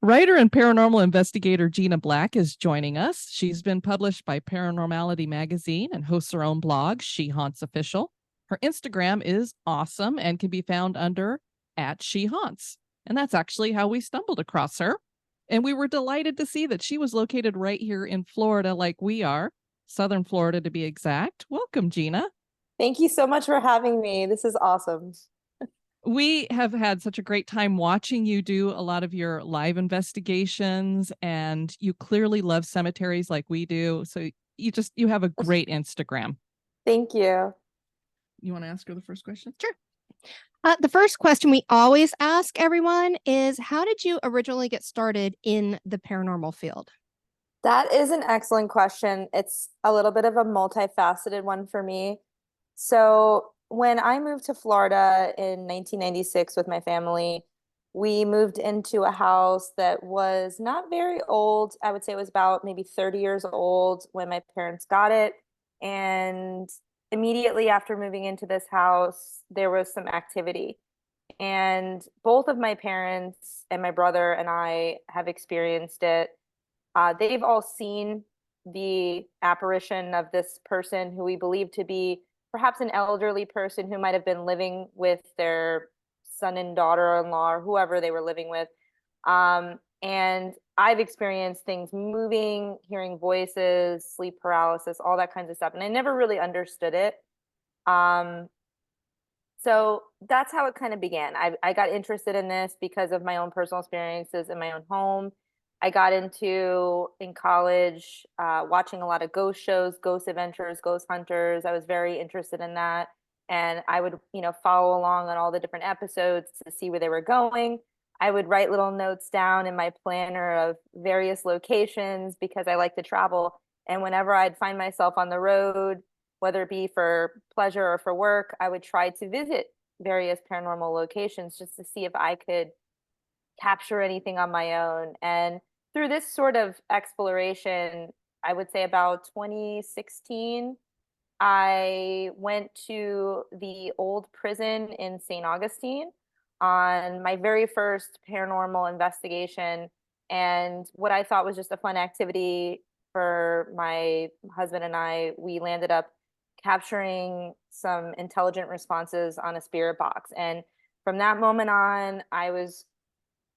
Writer and paranormal investigator Gina Black is joining us. She's been published by Paranormality Magazine and hosts her own blog, She Haunts Official. Her Instagram is awesome and can be found under at She Haunts. And that's actually how we stumbled across her. And we were delighted to see that she was located right here in Florida, like we are, Southern Florida to be exact. Welcome, Gina. Thank you so much for having me. This is awesome. We have had such a great time watching you do a lot of your live investigations, and you clearly love cemeteries like we do. So you have a great Instagram. Thank you. You want to ask her the first question? Sure. The first question we always ask everyone is, how did you originally get started in the paranormal field? That is an excellent question. It's a little bit of a multifaceted one for me. So, when I moved to Florida in 1996 with my family, we moved into a house that was not very old. I would say it was about maybe 30 years old when my parents got it. And immediately after moving into this house, there was some activity. And both of my parents and my brother and I have experienced it. They've all seen the apparition of this person who we believe to be perhaps an elderly person who might have been living with their son and daughter-in-law or whoever they were living with. And I've experienced things moving, hearing voices, sleep paralysis, all that kinds of stuff. And I never really understood it. Um, so that's how it kind of began. I got interested in this because of my own personal experiences in my own home. I got into in college watching a lot of ghost shows, ghost adventures, ghost hunters. I was very interested in that. And I would, follow along on all the different episodes to see where they were going. I would write little notes down in my planner of various locations because I like to travel. And whenever I'd find myself on the road, whether it be for pleasure or for work, I would try to visit various paranormal locations just to see if I could capture anything on my own. And through this sort of exploration, I would say about 2016, I went to the old prison in St. Augustine on my very first paranormal investigation. And what I thought was just a fun activity for my husband and I, we landed up capturing some intelligent responses on a spirit box. And from that moment on, I was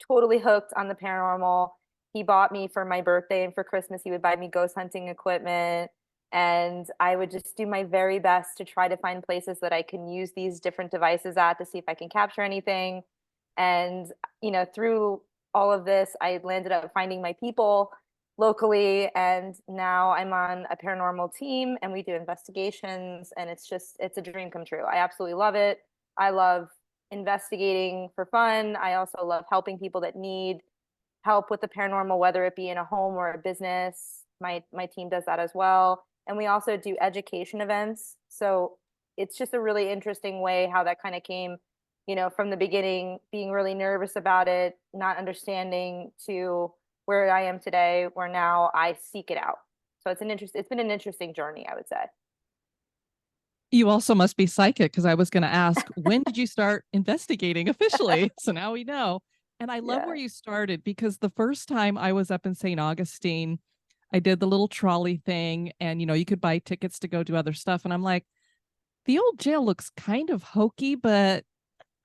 totally hooked on the paranormal. He bought me for my birthday and for Christmas, he would buy me ghost hunting equipment. And I would just do my very best to try to find places that I can use these different devices at to see if I can capture anything. And, through all of this, I landed up finding my people locally. And now I'm on a paranormal team and we do investigations. And it's a dream come true. I absolutely love it. I love investigating for fun. I also love helping people that need help with the paranormal, whether it be in a home or a business. My team does that as well. And we also do education events. So it's just a really interesting way how that kind of came, from the beginning, being really nervous about it, not understanding, to where I am today, where now I seek it out. So it's been an interesting journey, I would say. You also must be psychic, because I was going to ask, when did you start investigating officially? So now we know. And I love Yeah. where you started, because the first time I was up in St. Augustine, I did the little trolley thing, and you could buy tickets to go do other stuff. And I'm like, the old jail looks kind of hokey, but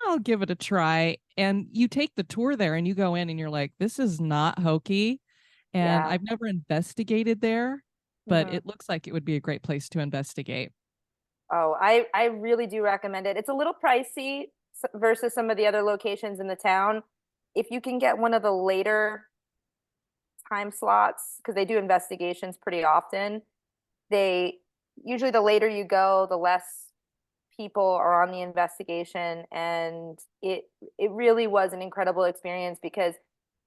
I'll give it a try. And you take the tour there and you go in and you're like, this is not hokey. And Yeah. I've never investigated there, but Mhm. it looks like it would be a great place to investigate. Oh, I really do recommend it. It's a little pricey versus some of the other locations in the town. If you can get one of the later time slots, because they do investigations pretty often, they usually, the later you go, the less people are on the investigation. And it really was an incredible experience because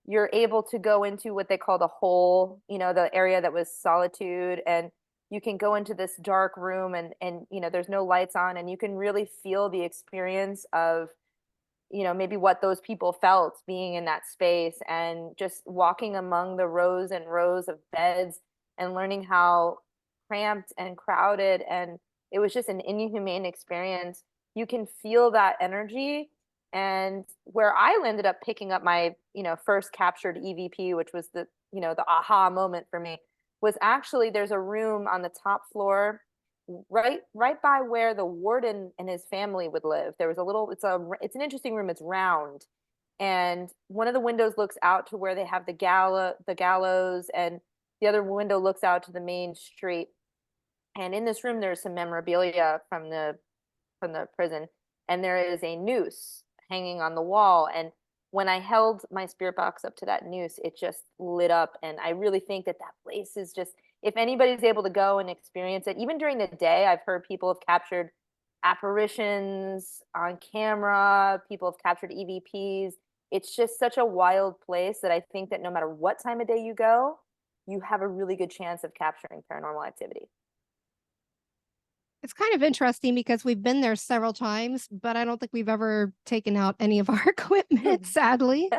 you're able to go into what they call the hole, the area that was solitude, and you can go into this dark room, and there's no lights on, and you can really feel the experience of maybe what those people felt being in that space, and just walking among the rows and rows of beds and learning how cramped and crowded, and it was just an inhumane experience. You can feel that energy And where I ended up picking up my, first captured EVP, which was the aha moment for me, was actually there's a room on the top floor right by where the warden and his family would live. There was a little, it's an interesting room. It's round. And one of the windows looks out to where they have the gallows, and the other window looks out to the main street. And in this room, there's some memorabilia from the prison, and there is a noose hanging on the wall. And when I held my spirit box up to that noose, it just lit up. And I really think that place is just, if anybody's able to go and experience it, even during the day, I've heard people have captured apparitions on camera, people have captured EVPs. It's just such a wild place that I think that no matter what time of day you go, you have a really good chance of capturing paranormal activity. It's kind of interesting because we've been there several times, but I don't think we've ever taken out any of our equipment, sadly.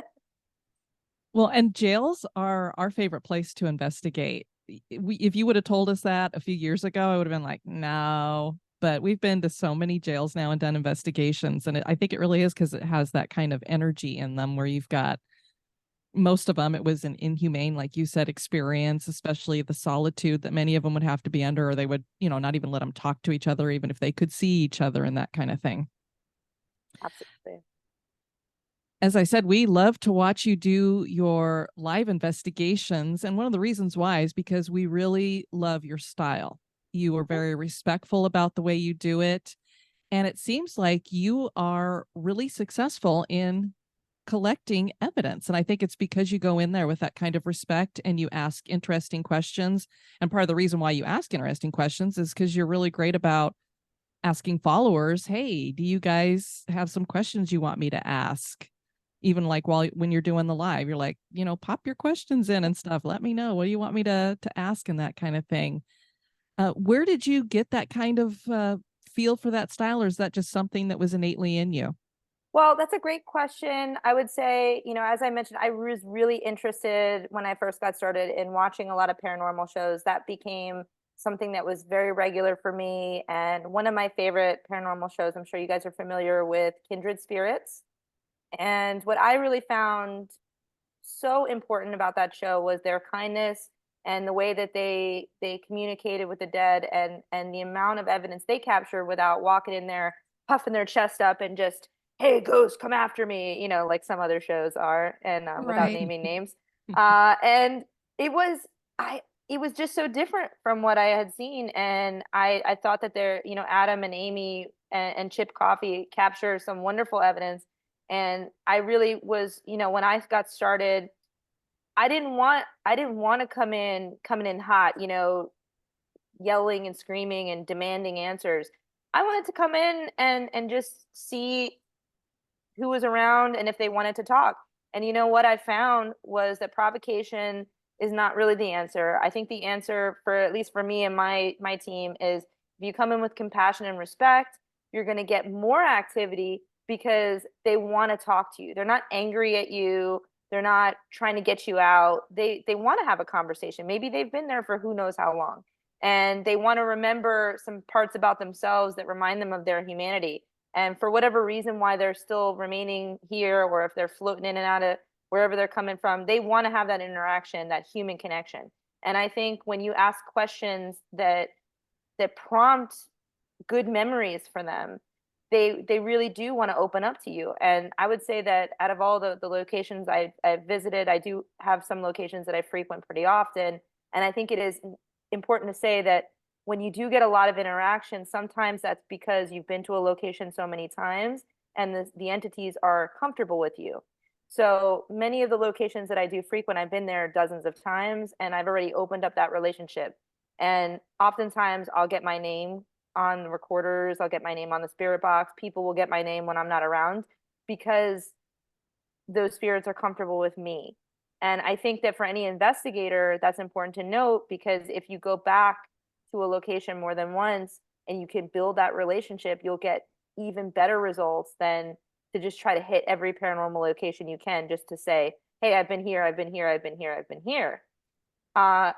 Well, and jails are our favorite place to investigate. If you would have told us that a few years ago, I would have been like, no. But we've been to so many jails now and done investigations. And I think it really is because it has that kind of energy in them where you've got most of them, it was an inhumane, like you said, experience, especially the solitude that many of them would have to be under, or they would, not even let them talk to each other, even if they could see each other and that kind of thing. Absolutely. As I said, we love to watch you do your live investigations. And one of the reasons why is because we really love your style. You are very respectful about the way you do it. And it seems like you are really successful in collecting evidence. And I think it's because you go in there with that kind of respect and you ask interesting questions. And part of the reason why you ask interesting questions is because you're really great about asking followers, hey, do you guys have some questions you want me to ask? Even like when you're doing the live, you're like, pop your questions in and stuff. Let me know. What do you want me to ask and that kind of thing. Where did you get that kind of feel for that style, or is that just something that was innately in you? Well, that's a great question. I would say, as I mentioned, I was really interested when I first got started in watching a lot of paranormal shows. That became something that was very regular for me. And one of my favorite paranormal shows, I'm sure you guys are familiar with, Kindred Spirits. And what I really found so important about that show was their kindness and the way that they communicated with the dead, and the amount of evidence they captured without walking in there puffing their chest up and just, hey, ghost, come after me, like some other shows are, and without Right. naming names. And it was it was just so different from what I had seen. And I thought that Adam and Amy and Chip Coffey capture some wonderful evidence. And I really was, when I got started, I didn't want to coming in hot, yelling and screaming and demanding answers. I wanted to come in and just see who was around and if they wanted to talk. And what I found was that provocation is not really the answer. I think the answer, for at least for me and my team, is if you come in with compassion and respect, you're going to get more activity because they want to talk to you. They're not angry at you. They're not trying to get you out. They want to have a conversation. Maybe they've been there for who knows how long, and they want to remember some parts about themselves that remind them of their humanity. And for whatever reason why they're still remaining here, or if they're floating in and out of wherever they're coming from, they want to have that interaction, that human connection. And I think when you ask questions that prompt good memories for them, they really do want to open up to you. And I would say that out of all the locations I've visited, I do have some locations that I frequent pretty often. And I think it is important to say that when you do get a lot of interaction, sometimes that's because you've been to a location so many times and the entities are comfortable with you. So many of the locations that I do frequent, I've been there dozens of times and I've already opened up that relationship. And oftentimes I'll get my name on the recorders, I'll get my name on the spirit box. People will get my name when I'm not around because those spirits are comfortable with me. And I think that for any investigator, that's important to note, because if you go back to a location more than once and you can build that relationship, you'll get even better results than to just try to hit every paranormal location you can just to say, hey, I've been here, I've been here, I've been here, I've been here.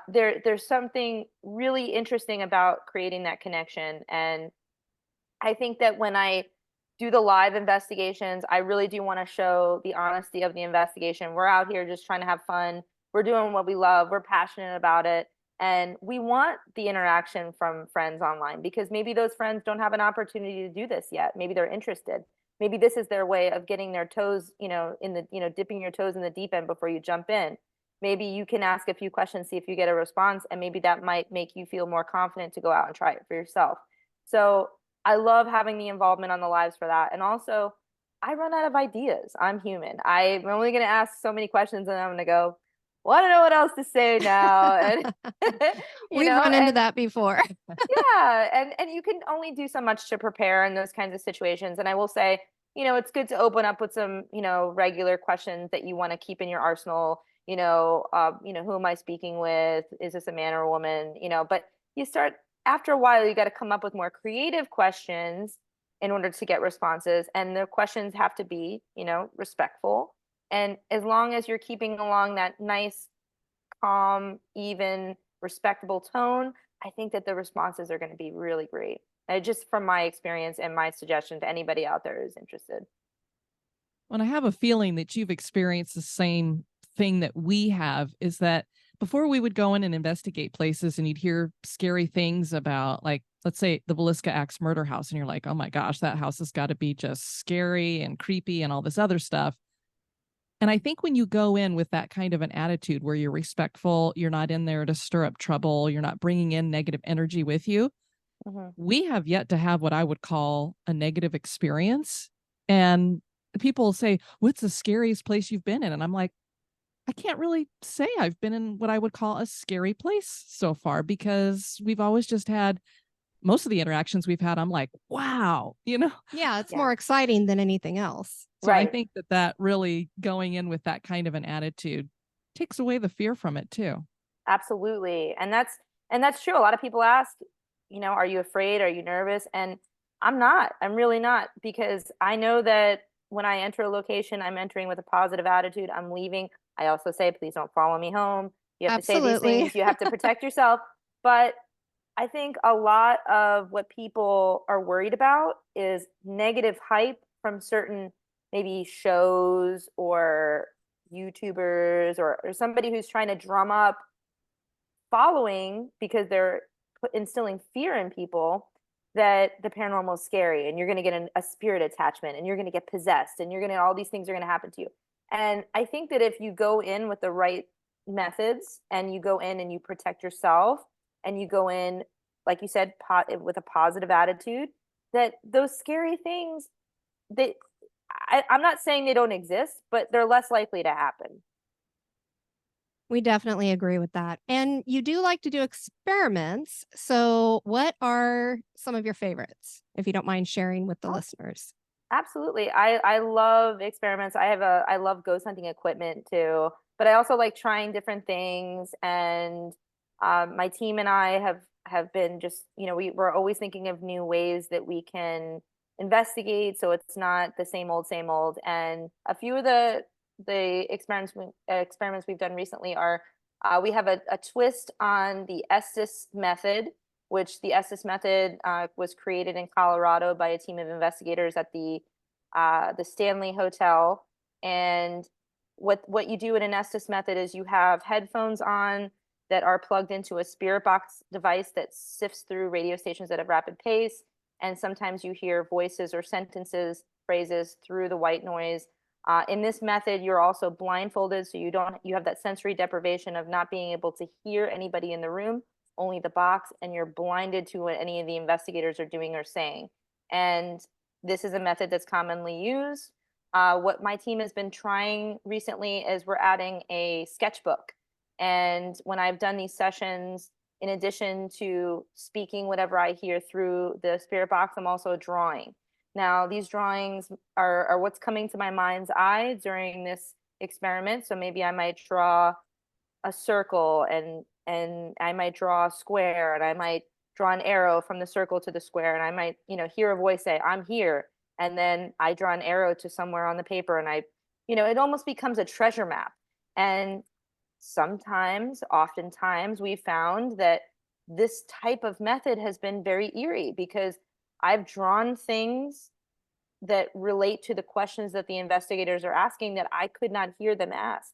There's something really interesting about creating that connection. And I think that when I do the live investigations. I really do want to show the honesty of the investigation. We're out here just trying to have fun. We're doing what we love. We're passionate about it. And we want the interaction from friends online because maybe those friends don't have an opportunity to do this yet. Maybe they're interested. Maybe this is their way of getting their toes, dipping your toes in the deep end before you jump in. Maybe you can ask a few questions, see if you get a response, and maybe that might make you feel more confident to go out and try it for yourself. So I love having the involvement on the lives for that. And also, I run out of ideas. I'm human. I'm only going to ask so many questions and I'm going to go, well, I don't know what else to say now. And, We've run into that before. yeah. And you can only do so much to prepare in those kinds of situations. And I will say, it's good to open up with some, regular questions that you want to keep in your arsenal. Who am I speaking with? Is this a man or a woman? But you start after a while, you got to come up with more creative questions in order to get responses. And the questions have to be, respectful. And as long as you're keeping along that nice, calm, even, respectable tone, I think that the responses are going to be really great. Just from my experience and my suggestion to anybody out there who's interested. And I have a feeling that you've experienced the same thing that we have, is that before we would go in and investigate places and you'd hear scary things about, like, let's say the Villisca Axe murder house, and you're like, oh my gosh, that house has got to be just scary and creepy and all this other stuff. And I think when you go in with that kind of an attitude where you're respectful, you're not in there to stir up trouble, you're not bringing in negative energy with you, we have yet to have what I would call a negative experience. And people say, what's the scariest place you've been in? And I'm like, I can't really say I've been in what I would call a scary place so far, because we've always just had, most of the interactions we've had, I'm like, wow, Yeah, it's more exciting than anything else. So I think that really going in with that kind of an attitude takes away the fear from it too. Absolutely. And that's true. A lot of people ask, are you afraid? Are you nervous? And I'm not. I'm really not, because I know that when I enter a location, I'm entering with a positive attitude. I'm leaving. I also say, please don't follow me home. You have to say these things. You have to protect yourself. But I think a lot of what people are worried about is negative hype from certain maybe shows or YouTubers or somebody who's trying to drum up following because they're instilling fear in people that the paranormal is scary and you're going to get a spirit attachment and you're going to get possessed and all these things are going to happen to you. And I think that if you go in with the right methods and you go in and you protect yourself and you go in, like you said, with a positive attitude, that those scary things, I'm not saying they don't exist, but they're less likely to happen. We definitely agree with that. And you do like to do experiments. So what are some of your favorites, if you don't mind sharing with the listeners? Absolutely. I love experiments. I love ghost hunting equipment too, but I also like trying different things. And my team and I have been just, we're always thinking of new ways that we can investigate so it's not the same old. And a few of the experiments we've done recently are we have a twist on the Estes method, which the Estes method was created in Colorado by a team of investigators at the Stanley Hotel. And what you do in an Estes method is you have headphones on that are plugged into a spirit box device that sifts through radio stations at a rapid pace. And sometimes you hear voices or sentences, phrases through the white noise. In this method, you're also blindfolded, so you have that sensory deprivation of not being able to hear anybody in the room, only the box, and you're blinded to what any of the investigators are doing or saying. And this is a method that's commonly used. What my team has been trying recently is we're adding a sketchbook. And when I've done these sessions, in addition to speaking whatever I hear through the spirit box, I'm also drawing. Now, these drawings are what's coming to my mind's eye during this experiment. So maybe I might draw a circle and I might draw a square and I might draw an arrow from the circle to the square. And I might, hear a voice say, I'm here. And then I draw an arrow to somewhere on the paper and it almost becomes a treasure map. And oftentimes we found that this type of method has been very eerie because I've drawn things that relate to the questions that the investigators are asking that I could not hear them ask.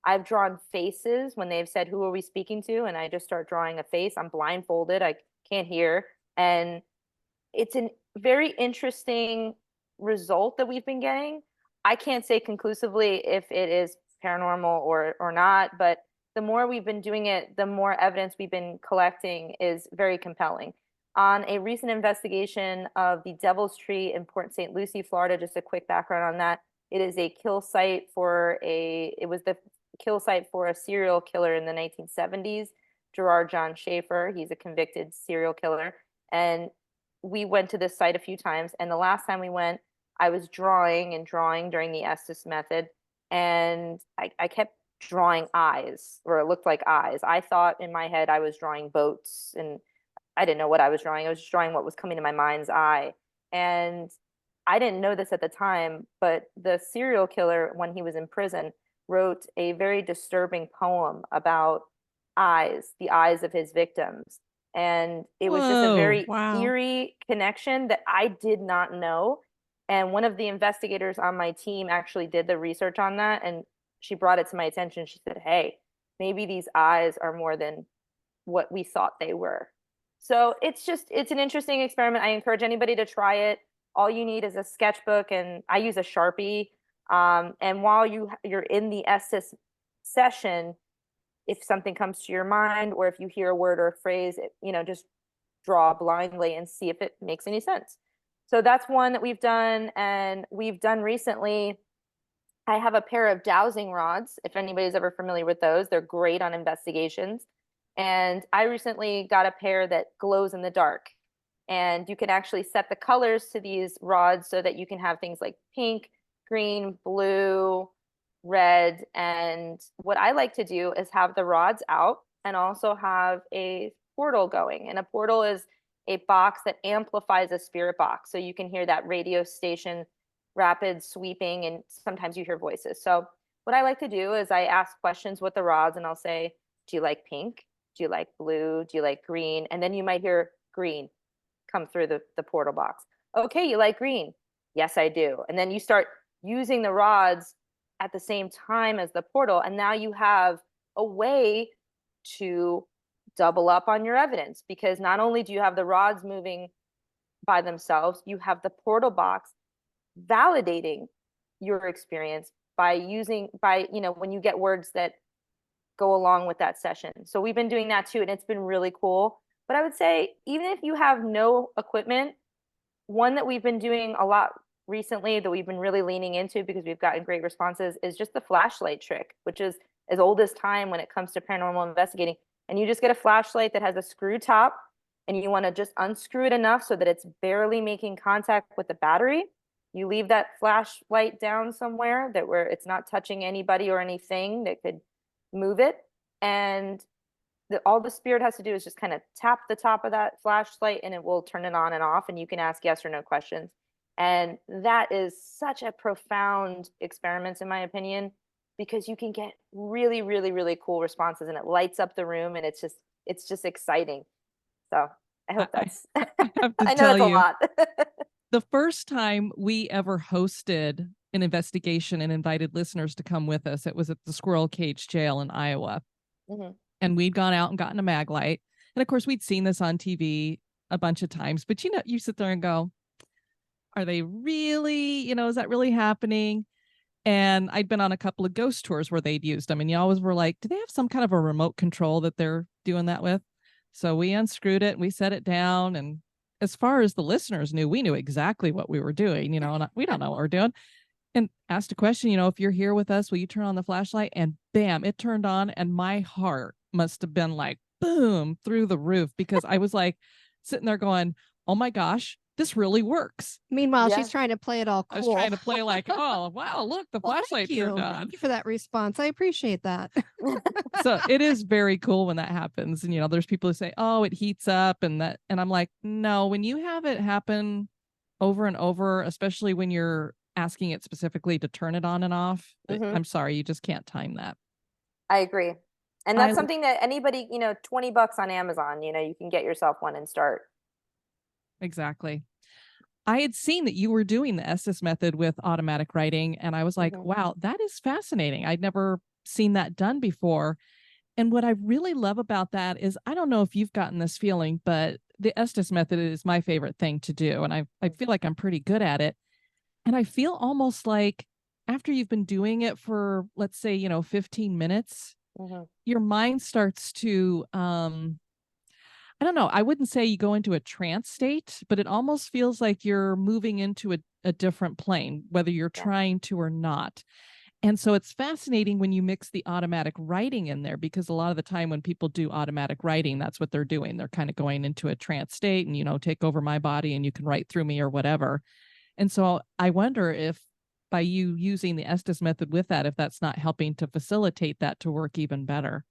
I've drawn faces when they've said, "Who are we speaking to?" And I just start drawing a face. I'm blindfolded. I can't hear. And it's a very interesting result that we've been getting. I can't say conclusively if it is paranormal or not, but the more we've been doing it, the more evidence we've been collecting is very compelling. On a recent investigation of the Devil's Tree in Port St. Lucie, Florida, just a quick background on that. It is a kill site for it was the kill site for a serial killer in the 1970s, Gerard John Schaefer. He's a convicted serial killer. And we went to this site a few times. And the last time we went, I was drawing and drawing during the Estes method. And I kept drawing eyes, or it looked like eyes. I thought in my head I was drawing boats, and I didn't know what I was drawing. I was just drawing what was coming to my mind's eye. And I didn't know this at the time, but the serial killer, when he was in prison, wrote a very disturbing poem about eyes, the eyes of his victims. And it was just a Whoa, very wow. eerie connection that I did not know. And one of the investigators on my team actually did the research on that. And she brought it to my attention. She said, "Hey, maybe these eyes are more than what we thought they were." So it's an interesting experiment. I encourage anybody to try it. All you need is a sketchbook, and I use a Sharpie. And while you're in the Estes session, if something comes to your mind, or if you hear a word or a phrase, just draw blindly and see if it makes any sense. So that's one that we've done. And we've done recently, I have a pair of dowsing rods, if anybody's ever familiar with those. They're great on investigations. And I recently got a pair that glows in the dark. And you can actually set the colors to these rods so that you can have things like pink, green, blue, red. And what I like to do is have the rods out and also have a portal going. And a portal is a box that amplifies a spirit box. So you can hear that radio station rapid sweeping, and sometimes you hear voices. So what I like to do is I ask questions with the rods, and I'll say, "Do you like pink? Do you like blue? Do you like green?" And then you might hear green come through the portal box. "Okay, you like green?" "Yes, I do." And then you start using the rods at the same time as the portal. And now you have a way to double up on your evidence, because not only do you have the rods moving by themselves, you have the portal box validating your experience by when you get words that go along with that session. So we've been doing that too, and it's been really cool. But I would say, even if you have no equipment, one that we've been doing a lot recently that we've been really leaning into because we've gotten great responses is just the flashlight trick, which is as old as time when it comes to paranormal investigating. And you just get a flashlight that has a screw top, and you want to just unscrew it enough so that it's barely making contact with the battery. You leave that flashlight down somewhere where it's not touching anybody or anything that could move it. And all the spirit has to do is just kind of tap the top of that flashlight, and it will turn it on and off, and you can ask yes or no questions. And that is such a profound experiment, in my opinion, because you can get really, really, really cool responses, and it lights up the room, and it's just exciting. So I hope that's, I have to I know tell that's a you, lot. the first time we ever hosted an investigation and invited listeners to come with us, it was at the Squirrel Cage Jail in Iowa. Mhm. And we'd gone out and gotten a mag light. And of course, we'd seen this on TV a bunch of times, but you sit there and go, are they really, is that really happening? And I'd been on a couple of ghost tours where they'd used them. And you always were like, do they have some kind of a remote control that they're doing that with? So we unscrewed it, and we set it down. And as far as the listeners knew, we knew exactly what we were doing, and we don't know what we're doing. And asked a question, if you're here with us, will you turn on the flashlight? And bam, it turned on. And my heart must have been like, boom, through the roof, because I was like sitting there going, oh my gosh, this really works. Meanwhile, Yeah. she's trying to play it all I was cool. trying to play like, oh, wow, look, the Well, flashlight turned on. Thank you for that response. I appreciate that. So it is very cool when that happens. And, there's people who say, oh, it heats up and I'm like, no, when you have it happen over and over, especially when you're asking it specifically to turn it on and off, Mhm. I'm sorry, you just can't time that. I agree. And that's I- something that anybody, $20 on Amazon, you can get yourself one and start. Exactly. I had seen that you were doing the Estes method with automatic writing, and I was like, Mhm. wow, that is fascinating. I'd never seen that done before. And what I really love about that is, I don't know if you've gotten this feeling, but the Estes method is my favorite thing to do. And I feel like I'm pretty good at it. And I feel almost like after you've been doing it for, let's say, 15 minutes, Mhm. your mind starts to, I don't know, I wouldn't say you go into a trance state, but it almost feels like you're moving into a different plane, whether you're Yeah. trying to or not. And so it's fascinating when you mix the automatic writing in there, because a lot of the time when people do automatic writing, that's what they're doing. They're kind of going into a trance state and, take over my body and you can write through me or whatever. And so I wonder if by you using the Estes method with that, if that's not helping to facilitate that to work even better.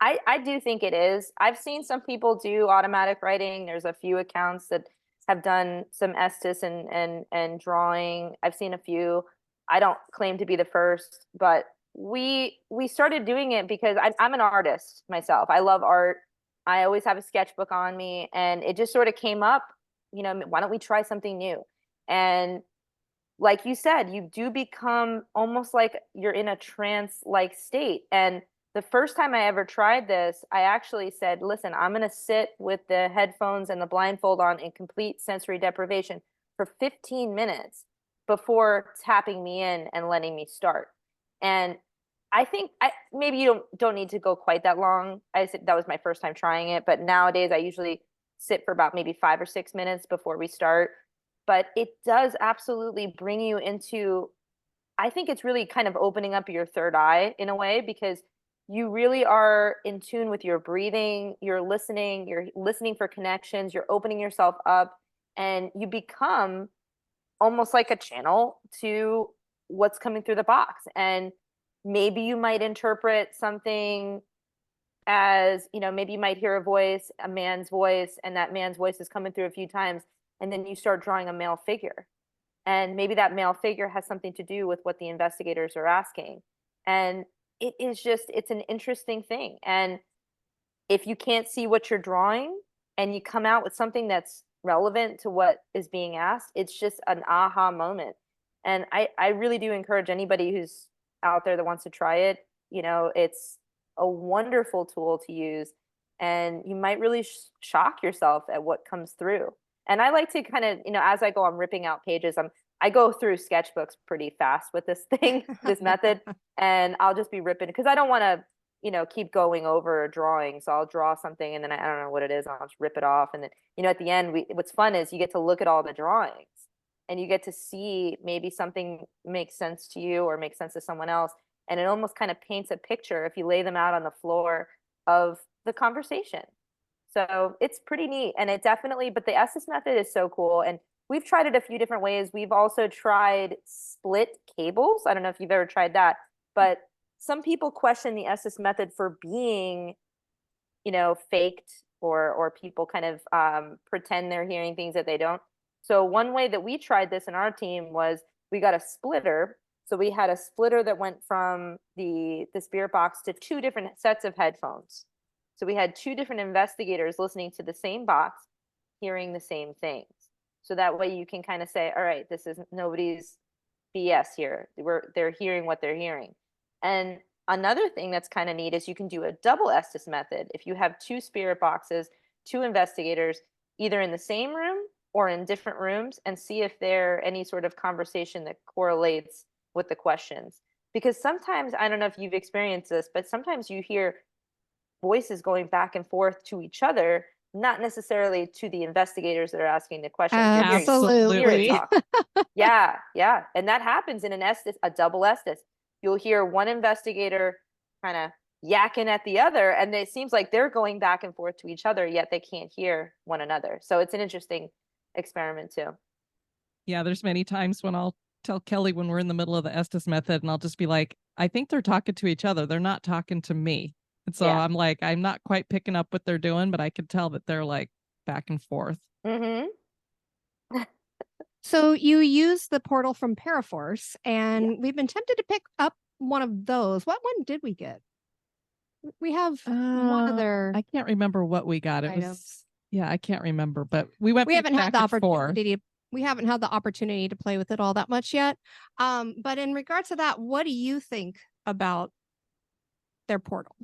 I do think it is. I've seen some people do automatic writing. There's a few accounts that have done some Estes and drawing. I've seen a few. I don't claim to be the first, but we started doing it because I'm an artist myself. I love art. I always have a sketchbook on me, and it just sort of came up, why don't we try something new? And like you said, you do become almost like you're in a trance like state. And the first time I ever tried this, I actually said, listen, I'm going to sit with the headphones and the blindfold on in complete sensory deprivation for 15 minutes before tapping me in and letting me start. And I think maybe you don't need to go quite that long. I said that was my first time trying it, but nowadays I usually sit for about maybe 5 or 6 minutes before we start. But it does absolutely bring you into, I think it's really kind of opening up your third eye in a way, because you really are in tune with your breathing, you're listening for connections, you're opening yourself up, and you become almost like a channel to what's coming through the box. And maybe you might interpret something as, maybe you might hear a voice, a man's voice, and that man's voice is coming through a few times, and then you start drawing a male figure. And maybe that male figure has something to do with what the investigators are asking. And it's an interesting thing. And if you can't see what you're drawing and you come out with something that's relevant to what is being asked, it's just an aha moment. And I really do encourage anybody who's out there that wants to try it. It's a wonderful tool to use, and you might really shock yourself at what comes through. And I like to kind of, as I go, I'm ripping out pages. I go through sketchbooks pretty fast with this thing, this method, and I'll just be ripping because I don't want to, keep going over a drawing. So I'll draw something and then I don't know what it is. I'll just rip it off. And then, at the end, what's fun is you get to look at all the drawings and you get to see maybe something makes sense to you or makes sense to someone else. And it almost kind of paints a picture if you lay them out on the floor of the conversation. So it's pretty neat. And it definitely, but the Estes method is so cool. And we've tried it a few different ways. We've also tried split cables. I don't know if you've ever tried that, but some people question the Estes method for being, faked, or people kind of pretend they're hearing things that they don't. So one way that we tried this in our team was we got a splitter. So we had a splitter that went from the spirit box to two different sets of headphones. So we had two different investigators listening to the same box, hearing the same things. So that way you can kind of say, all right, this is nobody's BS here. They're hearing what they're hearing. And another thing that's kind of neat is you can do a double Estes method. If you have two spirit boxes, two investigators, either in the same room or in different rooms, and see if there any sort of conversation that correlates with the questions. Because sometimes, I don't know if you've experienced this, but sometimes you hear voices going back and forth to each other, not necessarily to the investigators that are asking the questions. You're hearing Absolutely. spirit talk. Yeah, yeah. And that happens in an Estes, a double Estes. You'll hear one investigator kind of yakking at the other, and it seems like they're going back and forth to each other, yet they can't hear one another. So it's an interesting experiment too. Yeah, there's many times when I'll tell Kelly when we're in the middle of the Estes method, and I'll just be like, I think they're talking to each other. They're not talking to me. And so Yeah. I'm like, I'm not quite picking up what they're doing, but I can tell that they're like back and forth. Mm-hmm. So you use the portal from Paraforce, and we've been tempted to pick up one of those. What one did we get? We have one other. I can't remember what we got. It item. was, yeah, I can't remember, but we went We haven't had back the and forth. opportunity. We haven't had the opportunity to play with it all that much yet. But in regards to that, what do you think about their portal?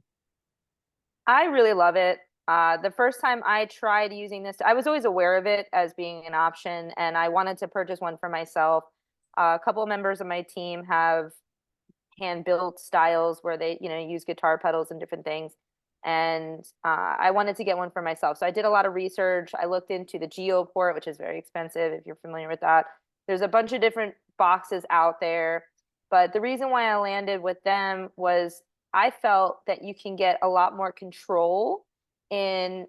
I really love it. The first time I tried using this, I was always aware of it as being an option, and I wanted to purchase one for myself. A couple of members of my team have hand-built styles where they, use guitar pedals and different things. And I wanted to get one for myself. So I did a lot of research. I looked into the GeoPort, which is very expensive if you're familiar with that. There's a bunch of different boxes out there. But the reason why I landed with them was I felt that you can get a lot more control in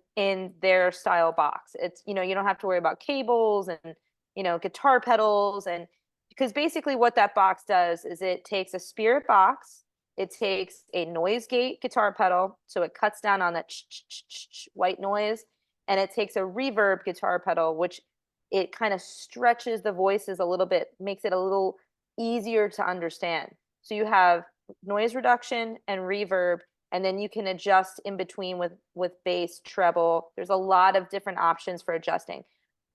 their style box. It's, you don't have to worry about cables and, guitar pedals, and because basically what that box does is it takes a Spirit box, it takes a noise gate guitar pedal, so it cuts down on that white noise, and it takes a reverb guitar pedal, which it kind of stretches the voices a little bit, makes it a little easier to understand. So you have noise reduction and reverb, and then you can adjust in between with bass, treble. There's a lot of different options for adjusting.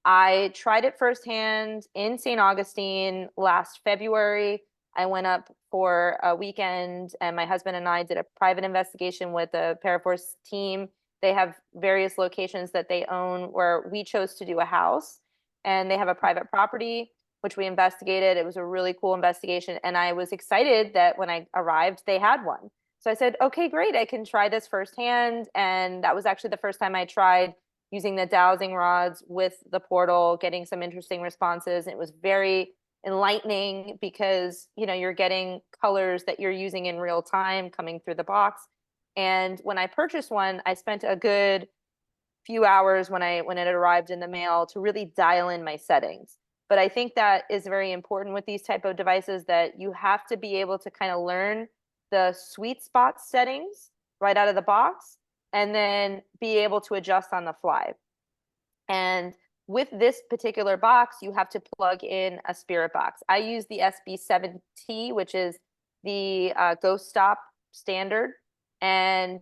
I tried it firsthand in St. Augustine last February. I went up for a weekend, and my husband and I did a private investigation with the Paraforce team. They have various locations that they own where we chose to do a house, and they have a private property, which we investigated. It was a really cool investigation, and I was excited that when I arrived, they had one. So I said, okay, great, I can try this firsthand. And that was actually the first time I tried using the dowsing rods with the portal, getting some interesting responses. And it was very enlightening because, you're getting colors that you're using in real time coming through the box. And when I purchased one, I spent a good few hours when it arrived in the mail to really dial in my settings. But I think that is very important with these type of devices, that you have to be able to kind of learn the sweet spot settings right out of the box and then be able to adjust on the fly. And with this particular box, you have to plug in a Spirit box. I use the SB7T, which is the Ghost Stop standard. And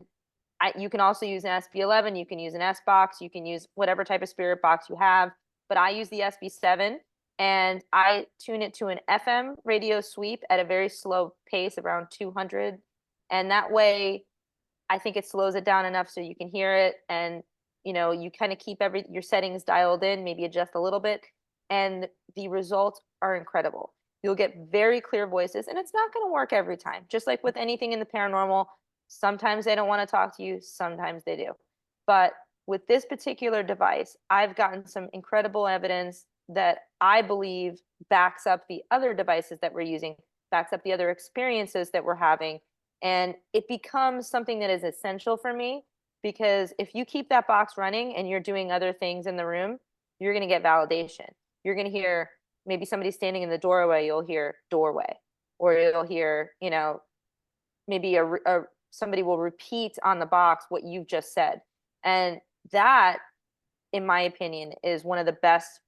you can also use an SB11, you can use an S box, you can use whatever type of Spirit box you have. But I use the SB7, and I tune it to an FM radio sweep at a very slow pace, around 200. And that way, I think it slows it down enough so you can hear it, and you kind of keep your settings dialed in, maybe adjust a little bit, and the results are incredible. You'll get very clear voices, and it's not going to work every time. Just like with anything in the paranormal, sometimes they don't want to talk to you, sometimes they do. But with this particular device, I've gotten some incredible evidence that I believe backs up the other devices that we're using, backs up the other experiences that we're having. And it becomes something that is essential for me, because if you keep that box running and you're doing other things in the room, you're going to get validation. You're going to hear maybe somebody standing in the doorway, you'll hear doorway, or you'll hear, maybe somebody will repeat on the box what you've just said. And that, in my opinion, is one of the best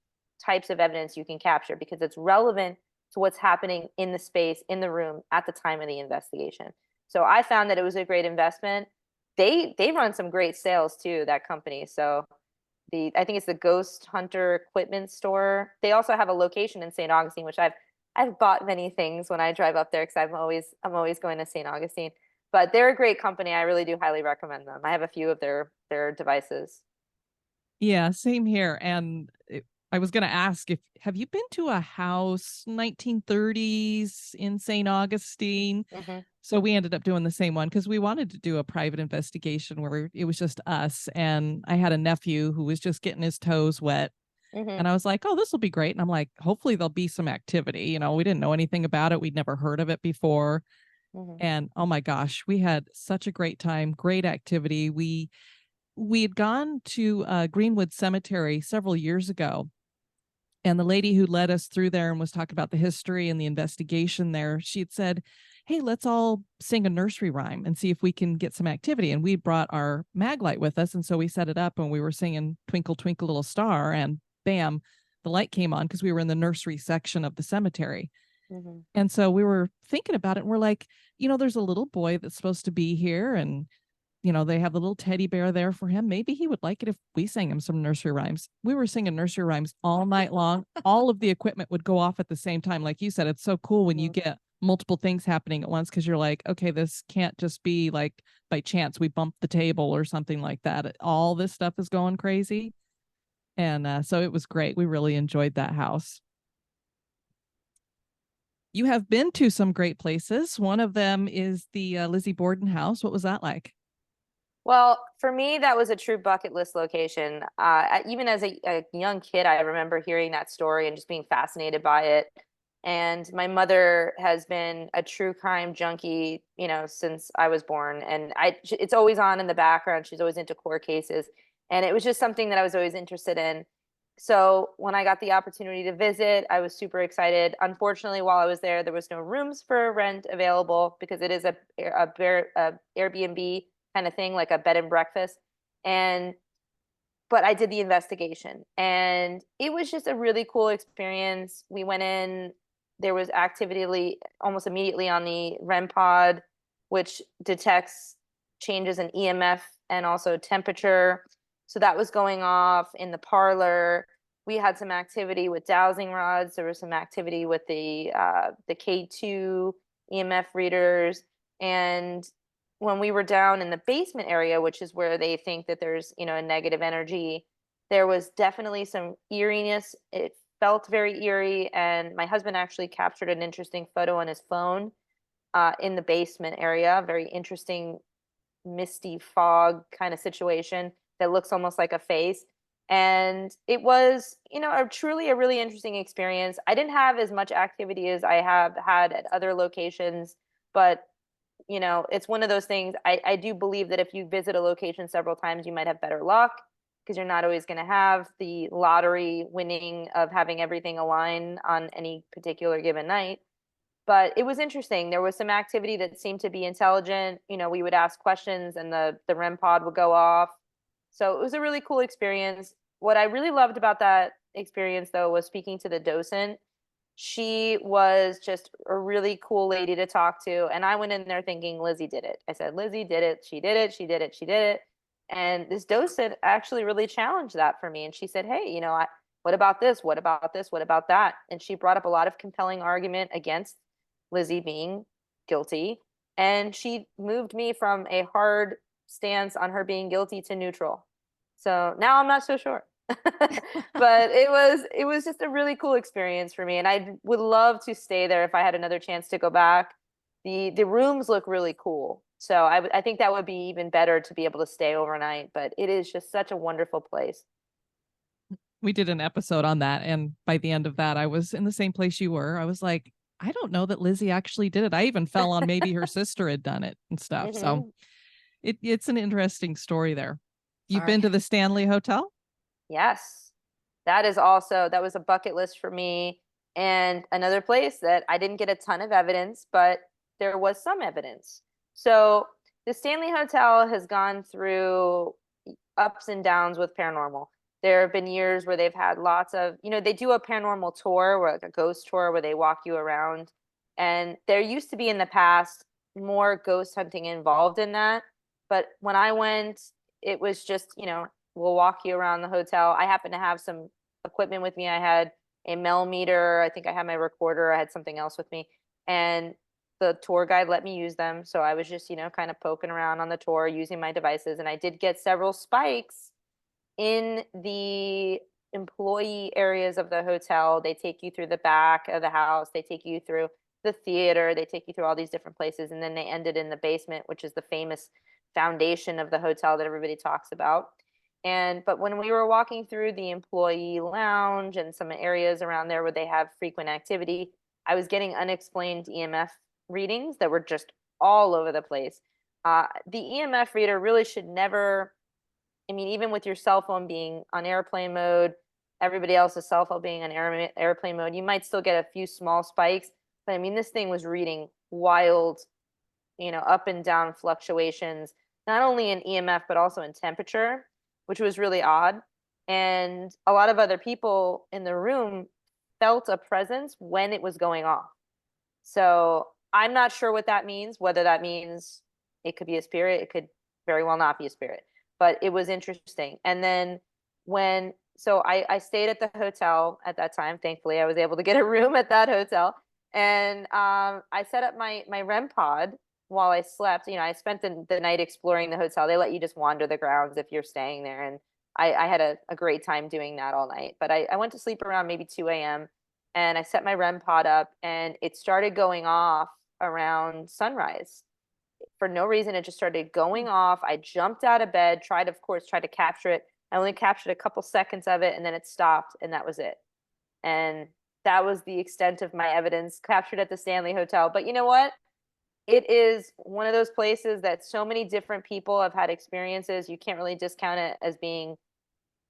types of evidence you can capture, because it's relevant to what's happening in the space, in the room at the time of the investigation. So I found that it was a great investment. They run some great sales too, that company. So I think it's the Ghost Hunter Equipment Store. They also have a location in St. Augustine, which I've bought many things when I drive up there, because I'm always going to St. Augustine. But they're a great company. I really do highly recommend them. I have a few of their devices. Yeah, same here. And I was going to ask, have you been to a house 1930s in St. Augustine? Mm-hmm. So we ended up doing the same one because we wanted to do a private investigation where it was just us. And I had a nephew who was just getting his toes wet. Mm-hmm. And I was like, oh, this will be great. And I'm like, hopefully there'll be some activity. We didn't know anything about it. We'd never heard of it before. Mm-hmm. And oh my gosh, we had such a great time, great activity. We had gone to Greenwood Cemetery several years ago. And the lady who led us through there and was talking about the history and the investigation there, she had said, hey, let's all sing a nursery rhyme and see if we can get some activity. And we brought our mag light with us. And so we set it up and we were singing Twinkle, Twinkle, Little Star. And bam, the light came on because we were in the nursery section of the cemetery. Mm-hmm. And so we were thinking about it, and we're like, there's a little boy that's supposed to be here, and you know, they have the little teddy bear there for him. Maybe he would like it if we sang him some nursery rhymes. We were singing nursery rhymes all night long. All of the equipment would go off at the same time. Like you said, it's so cool when you get multiple things happening at once, because you're like, okay, this can't just be like by chance we bumped the table or something like that. All this stuff is going crazy. And so it was great. We really enjoyed that house. You have been to some great places. One of them is the Lizzie Borden house. What was that like? Well, for me, that was a true bucket list location. Even as a young kid, I remember hearing that story and just being fascinated by it. And my mother has been a true crime junkie, you know, since I was born. And it's always on in the background. She's always into court cases. And it was just something that I was always interested in. So when I got the opportunity to visit, I was super excited. Unfortunately, while I was there was no rooms for rent available because it is a Airbnb kind of thing, like a bed and breakfast. But I did the investigation, and it was just a really cool experience. We went in, there was activity almost immediately on the REM pod, which detects changes in EMF and also temperature. So that was going off in the parlor. We had some activity with dowsing rods. There was some activity with the K2 EMF readers. And when we were down in the basement area, which is where they think that there's, you know, a negative energy, there was definitely some eeriness. It felt very eerie. And my husband actually captured an interesting photo on his phone in the basement area. Very interesting, misty fog kind of situation that looks almost like a face. And it was, you know, truly a really interesting experience. I didn't have as much activity as I have had at other locations, but you know, it's one of those things. I do believe that if you visit a location several times, you might have better luck because you're not always going to have the lottery winning of having everything align on any particular given night. But it was interesting. There was some activity that seemed to be intelligent. You know, we would ask questions and the REM pod would go off. So it was a really cool experience. What I really loved about that experience, though, was speaking to the docent. She was just a really cool lady to talk to. And I went in there thinking Lizzie did it. I said, Lizzie did it. She did it. She did it. She did it. And this docent actually really challenged that for me. And she said, hey, you know, what about this? What about this? What about that? And she brought up a lot of compelling argument against Lizzie being guilty. And she moved me from a hard stance on her being guilty to neutral. So now I'm not so sure. But it was just a really cool experience for me, and I would love to stay there if I had another chance to go back. The rooms look really cool, so I think that would be even better to be able to stay overnight. But it is just such a wonderful place. We did an episode on that, and by the end of that, I was in the same place you were. I was like, I don't know that Lizzie actually did it. I even fell on maybe her sister had done it and stuff. So it's an interesting story there. You've been to the Stanley Hotel? Yes, that was a bucket list for me. And another place that I didn't get a ton of evidence, but there was some evidence. So the Stanley Hotel has gone through ups and downs with paranormal. There have been years where they've had lots of, you know, they do a paranormal tour, where like a ghost tour where they walk you around. And there used to be in the past more ghost hunting involved in that. But when I went, it was just, you know, we'll walk you around the hotel. I happened to have some equipment with me. I had a Mel meter. I think I had my recorder. I had something else with me. And the tour guide let me use them. So I was just, you know, kind of poking around on the tour using my devices. And I did get several spikes in the employee areas of the hotel. They take you through the back of the house. They take you through the theater. They take you through all these different places. And then they ended in the basement, which is the famous foundation of the hotel that everybody talks about. But when we were walking through the employee lounge and some areas around there where they have frequent activity, I was getting unexplained EMF readings that were just all over the place. The EMF reader really should never, I mean, even with your cell phone being on airplane mode, everybody else's cell phone being on airplane mode, you might still get a few small spikes. But I mean, this thing was reading wild, you know, up and down fluctuations, not only in EMF, but also in temperature, which was really odd. And a lot of other people in the room felt a presence when it was going off. So I'm not sure what that means, whether that means it could be a spirit, it could very well not be a spirit, but it was interesting. And then so I stayed at the hotel at that time. Thankfully, I was able to get a room at that hotel. And I set up my REM pod while I slept. I spent the night exploring the hotel. They let you just wander the grounds if you're staying there. And I had a great time doing that all night. But I went to sleep around maybe 2 a.m. and I set my REM pod up and it started going off around sunrise. For no reason, it just started going off. I jumped out of bed, tried to capture it. I only captured a couple seconds of it and then it stopped and that was it. And that was the extent of my evidence captured at the Stanley Hotel. But you know what? It is one of those places that so many different people have had experiences. You can't really discount it as being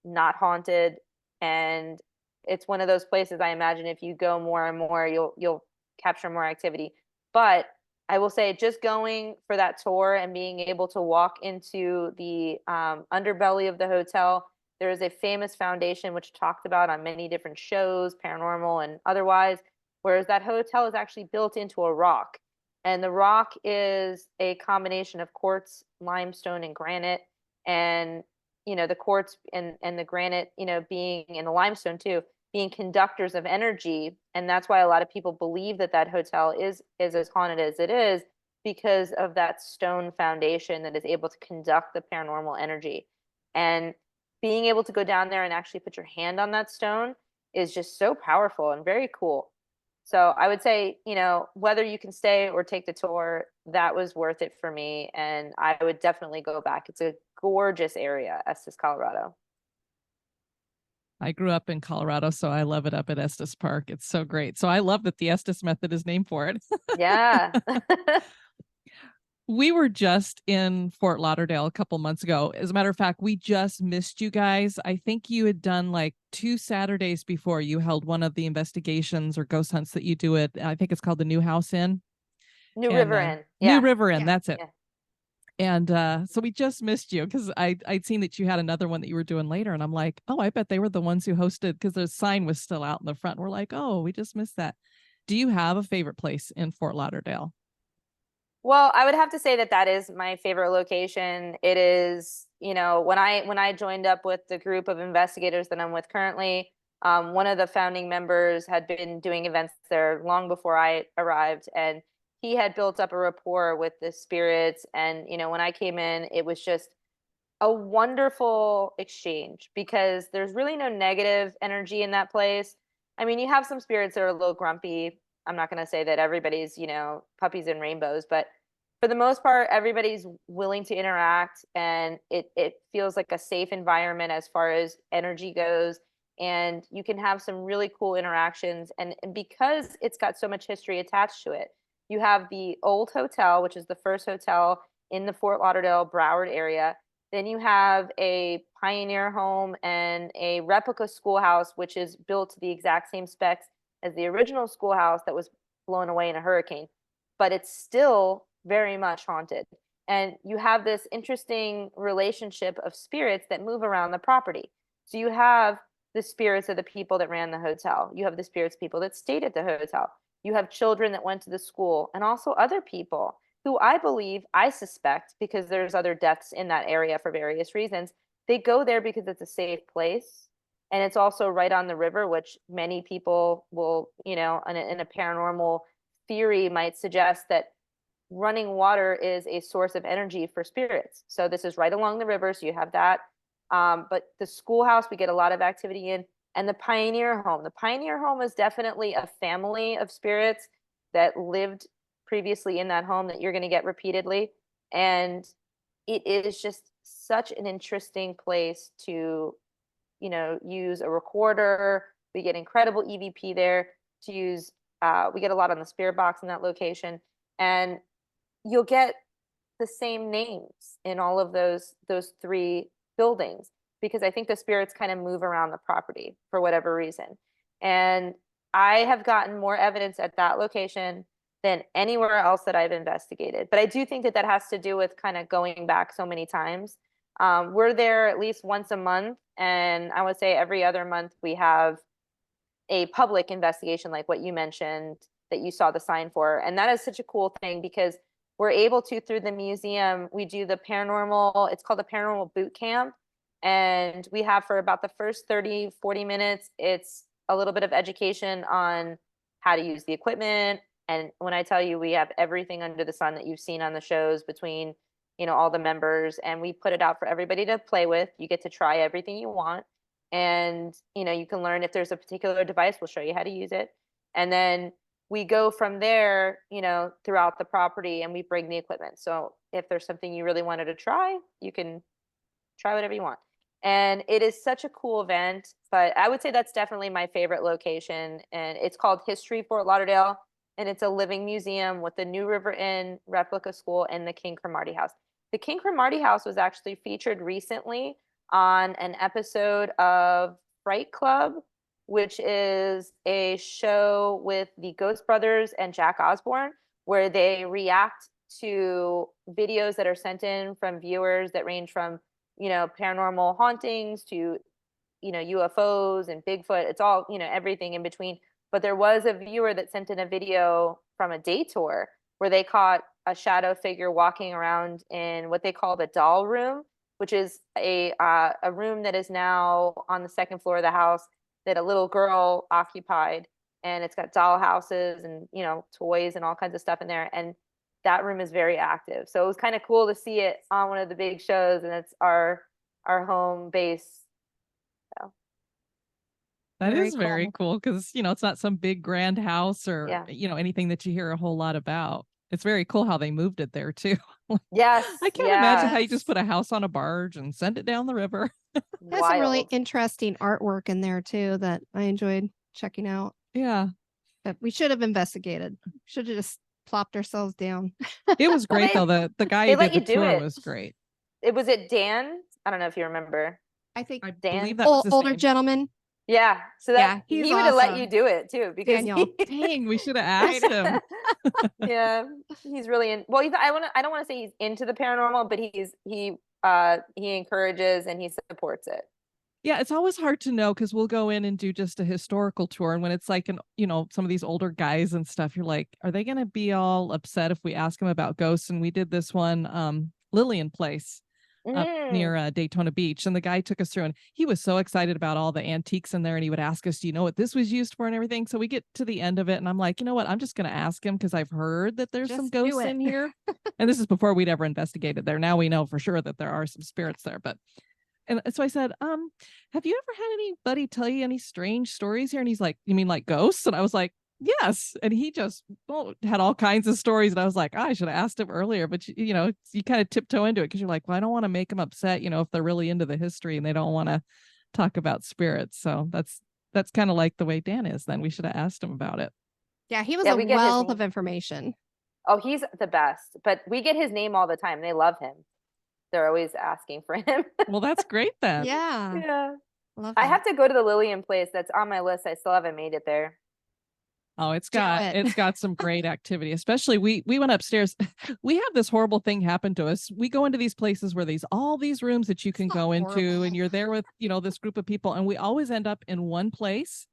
not haunted. And it's one of those places, I imagine if you go more and more, you'll capture more activity. But I will say just going for that tour and being able to walk into the underbelly of the hotel, there is a famous foundation which talked about on many different shows, paranormal and otherwise, whereas that hotel is actually built into a rock. And the rock is a combination of quartz, limestone, and granite. And, the quartz and the granite, being in the limestone too, being conductors of energy. And that's why a lot of people believe that hotel is as haunted as it is, because of that stone foundation that is able to conduct the paranormal energy. And being able to go down there and actually put your hand on that stone is just so powerful and very cool. So I would say, whether you can stay or take the tour, that was worth it for me. And I would definitely go back. It's a gorgeous area, Estes, Colorado. I grew up in Colorado, so I love it up at Estes Park. It's so great. So I love that the Estes method is named for it. Yeah. We were just in Fort Lauderdale a couple months ago. As a matter of fact, we just missed you guys. I think you had done like 2 Saturdays before you held one of the investigations or ghost hunts that you do at, I think it's called the New House Inn. New River Inn. Yeah. New River Inn, Yeah. that's it. Yeah. And so we just missed you because I'd seen that you had another one that you were doing later. And I'm like, oh, I bet they were the ones who hosted, because the sign was still out in the front. We're like, oh, we just missed that. Do you have a favorite place in Fort Lauderdale? Well, I would have to say that is my favorite location. It is, when I joined up with the group of investigators that I'm with currently, one of the founding members had been doing events there long before I arrived, and he had built up a rapport with the spirits. And, when I came in, it was just a wonderful exchange because there's really no negative energy in that place. I mean, you have some spirits that are a little grumpy. I'm not going to say that everybody's, puppies and rainbows, but for the most part, everybody's willing to interact, and it feels like a safe environment as far as energy goes. And you can have some really cool interactions. And because it's got so much history attached to it, you have the old hotel, which is the first hotel in the Fort Lauderdale, Broward area. Then you have a pioneer home and a replica schoolhouse, which is built to the exact same specs as the original schoolhouse that was blown away in a hurricane. But it's still very much haunted. And you have this interesting relationship of spirits that move around the property. So you have the spirits of the people that ran the hotel. You have the spirits of people that stayed at the hotel. You have children that went to the school, and also other people who I suspect, because there's other deaths in that area for various reasons, they go there because it's a safe place. And it's also right on the river, which many people will, in a paranormal theory might suggest that running water is a source of energy for spirits. So this is right along the river. So you have that. But the schoolhouse, we get a lot of activity in, and the Pioneer Home. The Pioneer Home is definitely a family of spirits that lived previously in that home that you're going to get repeatedly. And it is just such an interesting place to, use a recorder. We get incredible EVP there to use. We get a lot on the spirit box in that location. And you'll get the same names in all of those 3 buildings, because I think the spirits kind of move around the property for whatever reason. And I have gotten more evidence at that location than anywhere else that I've investigated. But I do think that has to do with kind of going back so many times. We're there at least once a month, and I would say every other month we have a public investigation like what you mentioned that you saw the sign for. And that is such a cool thing, because we're able to, through the museum, we do the paranormal, it's called the paranormal boot camp. And we have for about the first 30, 40 minutes, it's a little bit of education on how to use the equipment. And when I tell you, we have everything under the sun that you've seen on the shows between, all the members, and we put it out for everybody to play with. You get to try everything you want. And, you can learn if there's a particular device, we'll show you how to use it. And then we go from there, throughout the property, and we bring the equipment. So if there's something you really wanted to try, you can try whatever you want. And it is such a cool event, but I would say that's definitely my favorite location. And it's called History Fort Lauderdale, and it's a living museum with the New River Inn replica school and the King Cromartie House. The King Cromartie House was actually featured recently on an episode of Fright Club, which is a show with the Ghost Brothers and Jack Osborne, where they react to videos that are sent in from viewers that range from, paranormal hauntings to, UFOs and Bigfoot. It's all, everything in between. But there was a viewer that sent in a video from a day tour where they caught a shadow figure walking around in what they call the doll room, which is a room that is now on the second floor of the house that a little girl occupied. And it's got doll houses and, toys and all kinds of stuff in there. And that room is very active. So it was kind of cool to see it on one of the big shows, and it's our home base. So That Very is very cool because, it's not some big grand house or, Yeah. Anything that you hear a whole lot about. It's very cool how they moved it there too. Yes. I can't imagine how you Yes. just put a house on a barge and send it down the river. There's some really Wild. interesting artwork in there too that I enjoyed checking out. Yeah. But we should have investigated. Should have just plopped ourselves down. It was Well, great they- though. The guy they who let did the you do tour it. was great. It was it Dan? I don't know if you remember. I think I Dan? believe that was his older name. gentleman. Yeah. So Yeah, that he's he would have let awesome. you do it too, because Daniel. Dang, we should have I asked him. yeah, he's really in. Well, I don't want to say he's into the paranormal, but he encourages and he supports it. Yeah, it's always hard to know because we'll go in and do just a historical tour. And when it's like some of these older guys and stuff, you're like, are they gonna be all upset if we ask them about ghosts? And we did this one, Lillian Place up Mm. near Daytona Beach. And the guy took us through and he was so excited about all the antiques in there. And he would ask us, do you know what this was used for and everything? So we get to the end of it and I'm like, you know what? I'm just going to ask him because I've heard that there's some Just do ghosts it. in here. And this is before we'd ever investigated there. Now we know for sure that there are some spirits there. And so I said, have you ever had anybody tell you any strange stories here? And he's like, you mean like ghosts? And I was like, yes. And he just had all kinds of stories. And I was like, I should have asked him earlier. But, you kind of tiptoe into it because you're like, well, I don't want to make them upset, if they're really into the history and they don't want to talk about spirits. So that's kind of like the way Dan is. Then we should have asked him about it. Yeah, he was Yeah, a we get his wealth of name. information. Oh, he's the best. But we get his name all the time. They love him. They're always asking for him. Well, that's great then. Yeah, Yeah. love I that. have to go to the Lillian Place. That's on my list. I still haven't made it there. Oh, it's Do it. it's got some great activity. Especially we went upstairs. We have this horrible thing happen to us. We go into these places where all these rooms that you can It's go not into horrible. and you're there with, this group of people and we always end up in one place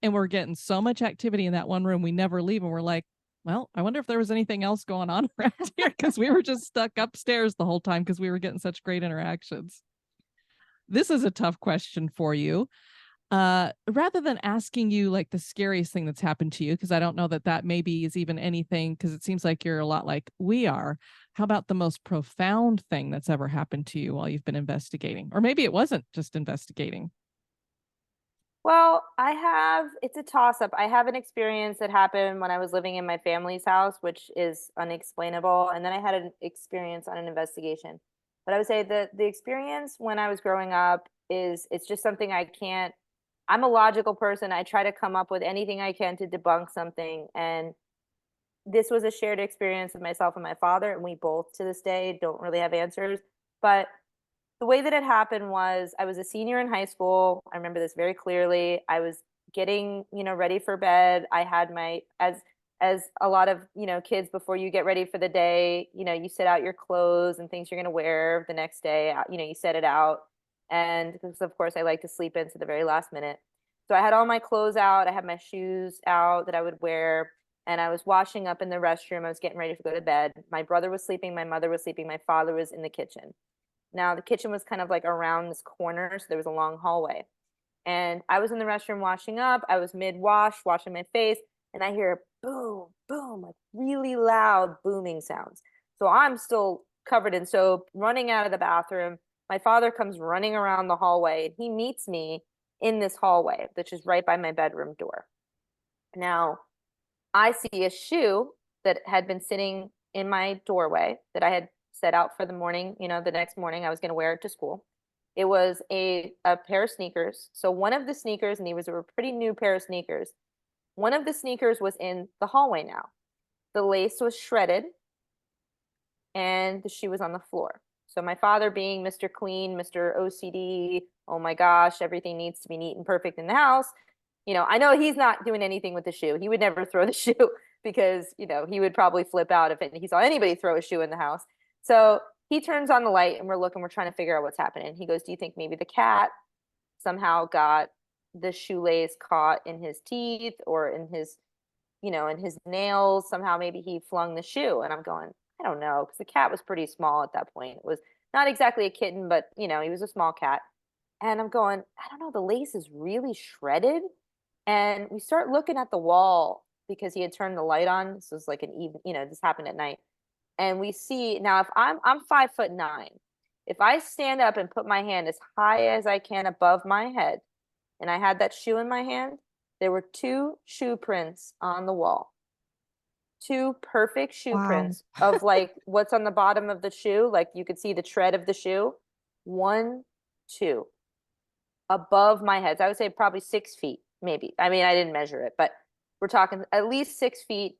and we're getting so much activity in that one room we never leave and we're like, well, I wonder if there was anything else going on around here because we were just stuck upstairs the whole time because we were getting such great interactions. This is a tough question for you. Rather than asking you like the scariest thing that's happened to you, because I don't know that maybe is even anything, because it seems like you're a lot like we are. How about the most profound thing that's ever happened to you while you've been investigating? Or maybe it wasn't just investigating. Well, it's a toss up. I have an experience that happened when I was living in my family's house, which is unexplainable. And then I had an experience on an investigation. But I would say that the experience when I was growing up it's just something I'm a logical person. I try to come up with anything I can to debunk something. And this was a shared experience with myself and my father. And we both to this day don't really have answers. But the way that it happened was I was a senior in high school. I remember this very clearly. I was getting, ready for bed. I had as a lot of, kids before you get ready for the day, you set out your clothes and things you're going to wear the next day. You set it out. And because of course I like to sleep in to the very last minute. So I had all my clothes out. I had my shoes out that I would wear. and I was washing up in the restroom. I was getting ready to go to bed. My brother was sleeping, my mother was sleeping, my father was in the kitchen. Now the kitchen was kind of like around this corner, so there was a long hallway. And I was in the restroom washing up. I was mid-wash, washing my face, and I hear boom, boom, like really loud booming sounds. So I'm still covered in soap, running out of the bathroom. My father comes running around the hallway, and he meets me in this hallway, which is right by my bedroom door. Now, I see a shoe that had been sitting in my doorway that I had set out for the morning. The next morning I was going to wear it to school. It was a pair of sneakers. So one of the sneakers, and these were a pretty new pair of sneakers. One of the sneakers was in the hallway now. The lace was shredded and the shoe was on the floor. So my father, being Mr. Clean, Mr. OCD, oh my gosh, everything needs to be neat and perfect in the house. I know he's not doing anything with the shoe. He would never throw the shoe because, he would probably flip out if he saw anybody throw a shoe in the house. So he turns on the light and we're trying to figure out what's happening. He goes, do you think maybe the cat somehow got the shoelace caught in his teeth or in his, in his nails? Somehow maybe he flung the shoe. And I'm going, I don't know, because the cat was pretty small at that point. It was not exactly a kitten, but, he was a small cat. And I'm going, I don't know, the lace is really shredded. And we start looking at the wall because he had turned the light on. This was like an even, this happened at night. And we see now, if I'm 5'9", if I stand up and put my hand as high as I can above my head, and I had that shoe in my hand, there were 2 shoe prints on the wall. 2 perfect shoe Wow. prints of like what's on the bottom of the shoe. Like you could see the tread of the shoe. 1, 2 above my head. So I would say probably 6 feet, maybe. I mean, I didn't measure it, but we're talking at least 6 feet,